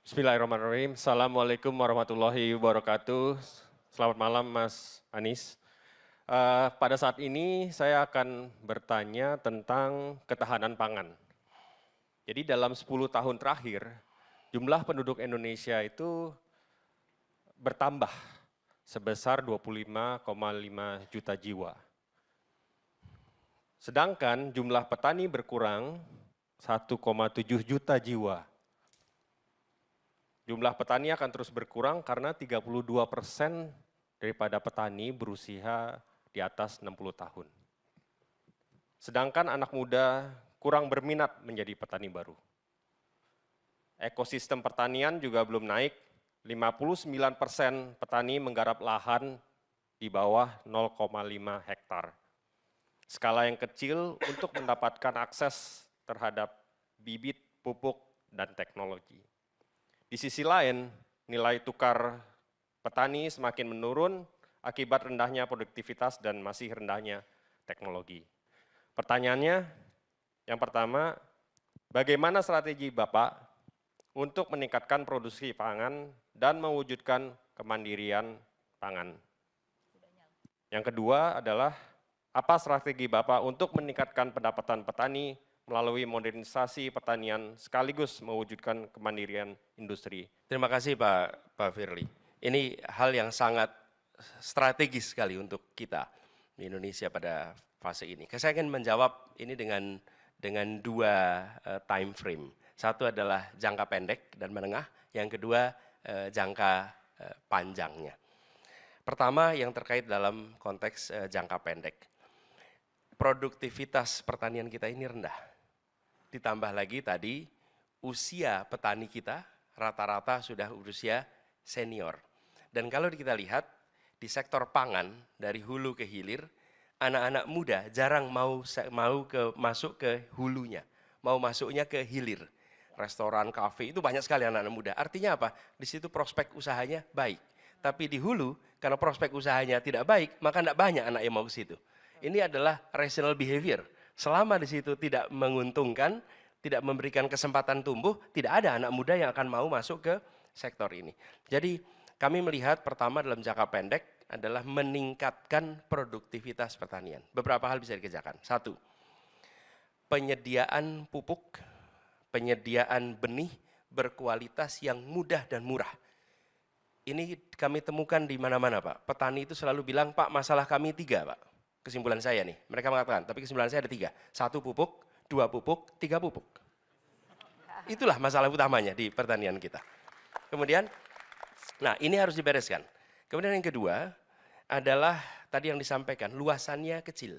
Bismillahirrahmanirrahim. Assalamualaikum warahmatullahi wabarakatuh. Selamat malam Mas Anies. Pada saat ini saya akan bertanya tentang ketahanan pangan. Jadi dalam 10 tahun terakhir, jumlah penduduk Indonesia itu bertambah sebesar 25,5 juta jiwa. Sedangkan jumlah petani berkurang 1,7 juta jiwa. Jumlah petani akan terus berkurang karena 32% daripada petani berusia di atas 60 tahun. Sedangkan anak muda kurang berminat menjadi petani baru. Ekosistem pertanian juga belum naik, 59% petani menggarap lahan di bawah 0,5 hektar. Skala yang kecil untuk mendapatkan akses terhadap bibit, pupuk, dan teknologi. Di sisi lain, nilai tukar petani semakin menurun akibat rendahnya produktivitas dan masih rendahnya teknologi. Pertanyaannya, yang pertama, bagaimana strategi Bapak untuk meningkatkan produksi pangan dan mewujudkan kemandirian pangan? Yang kedua adalah, apa strategi Bapak untuk meningkatkan pendapatan petani melalui modernisasi pertanian sekaligus mewujudkan kemandirian industri? Terima kasih Pak Firly. Ini hal yang sangat strategis sekali untuk kita di Indonesia pada fase ini. Saya ingin menjawab ini dengan dua time frame. Satu adalah jangka pendek dan menengah, yang kedua jangka panjangnya. Pertama yang terkait dalam konteks jangka pendek. Produktivitas pertanian kita ini rendah. Ditambah lagi tadi usia petani kita rata-rata sudah usia senior. Dan kalau kita lihat di sektor pangan dari hulu ke hilir, anak-anak muda jarang masuk ke hulunya, mau masuknya ke hilir. Restoran, kafe itu banyak sekali anak-anak muda. Artinya apa? Di situ prospek usahanya baik. Tapi di hulu, karena prospek usahanya tidak baik, maka tidak banyak anak yang mau ke situ. Ini adalah rational behavior. Selama di situ tidak menguntungkan, tidak memberikan kesempatan tumbuh, tidak ada anak muda yang akan mau masuk ke sektor ini. Jadi kami melihat pertama dalam jangka pendek adalah meningkatkan produktivitas pertanian. Beberapa hal bisa dikerjakan. Satu, penyediaan pupuk, penyediaan benih berkualitas yang mudah dan murah. Ini kami temukan di mana-mana Pak. Petani itu selalu bilang, Pak masalah kami 3 Pak. Kesimpulan saya nih, mereka mengatakan, tapi kesimpulan saya ada 3. 1 pupuk, 2 pupuk, 3 pupuk. Itulah masalah utamanya di pertanian kita. Kemudian, nah ini harus dibereskan. Kemudian yang kedua adalah tadi yang disampaikan, luasannya kecil.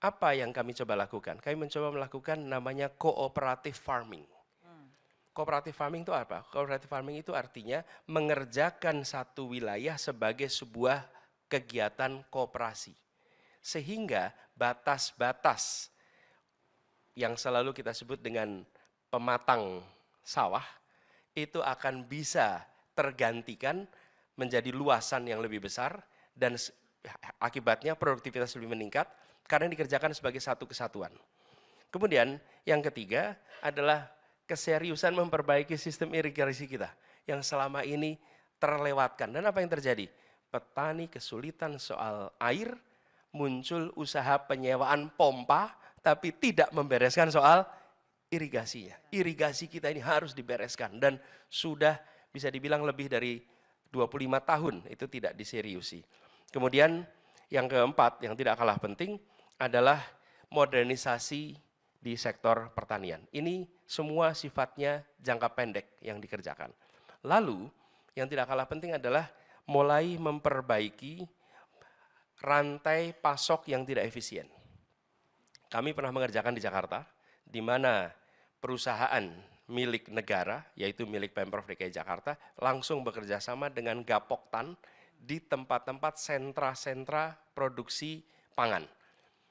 Apa yang kami coba lakukan? Kami mencoba melakukan namanya cooperative farming. Cooperative farming itu apa? Cooperative farming itu artinya mengerjakan satu wilayah sebagai sebuah kegiatan koperasi. Sehingga batas-batas yang selalu kita sebut dengan pematang sawah itu akan bisa tergantikan menjadi luasan yang lebih besar dan akibatnya produktivitas lebih meningkat karena dikerjakan sebagai satu kesatuan. Kemudian yang ketiga adalah keseriusan memperbaiki sistem irigasi kita yang selama ini terlewatkan. Dan apa yang terjadi? Petani kesulitan soal air, muncul usaha penyewaan pompa, tapi tidak membereskan soal irigasinya. Irigasi kita ini harus dibereskan dan sudah bisa dibilang lebih dari 25 tahun itu tidak diseriusi. Kemudian yang keempat yang tidak kalah penting adalah modernisasi di sektor pertanian. Ini semua sifatnya jangka pendek yang dikerjakan. Lalu yang tidak kalah penting adalah mulai memperbaiki rantai pasok yang tidak efisien. Kami pernah mengerjakan di Jakarta, di mana perusahaan milik negara, yaitu milik Pemprov DKI Jakarta, langsung bekerja sama dengan Gapoktan di tempat-tempat sentra-sentra produksi pangan.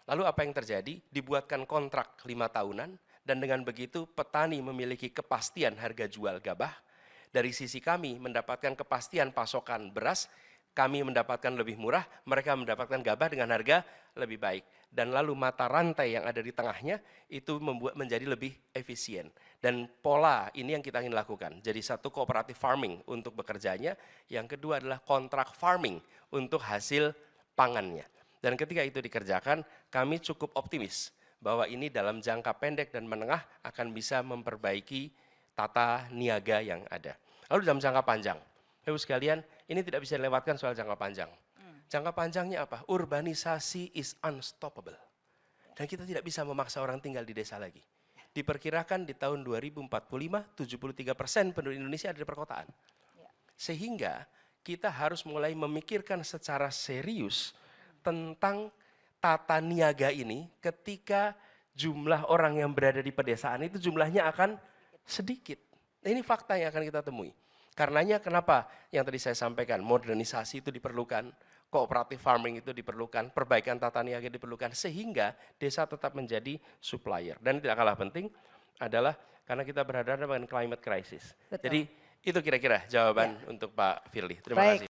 Lalu apa yang terjadi? Dibuatkan kontrak 5 tahunan, dan dengan begitu petani memiliki kepastian harga jual gabah. Dari sisi kami mendapatkan kepastian pasokan beras, kami mendapatkan lebih murah, mereka mendapatkan gabah dengan harga lebih baik. Dan lalu mata rantai yang ada di tengahnya itu membuat menjadi lebih efisien. Dan pola ini yang kita ingin lakukan. Jadi satu cooperative farming untuk bekerjanya, yang kedua adalah contract farming untuk hasil pangannya. Dan ketika itu dikerjakan, kami cukup optimis bahwa ini dalam jangka pendek dan menengah akan bisa memperbaiki tata niaga yang ada. Lalu dalam jangka panjang, Ibu sekalian, ini tidak bisa dilewatkan soal jangka panjang. Jangka panjangnya apa? Urbanisasi is unstoppable. Dan kita tidak bisa memaksa orang tinggal di desa lagi. Diperkirakan di tahun 2045, 73% penduduk Indonesia ada di perkotaan. Sehingga kita harus mulai memikirkan secara serius tentang tata niaga ini ketika jumlah orang yang berada di pedesaan itu jumlahnya akan sedikit. Nah, ini fakta yang akan kita temui. Karenanya kenapa yang tadi saya sampaikan, modernisasi itu diperlukan, cooperative farming itu diperlukan, perbaikan tata niaga diperlukan, sehingga desa tetap menjadi supplier. Dan tidak kalah penting adalah karena kita berhadapan dengan climate crisis. Betul. Jadi itu kira-kira jawaban untuk Pak Firly. Terima Baik. kasih.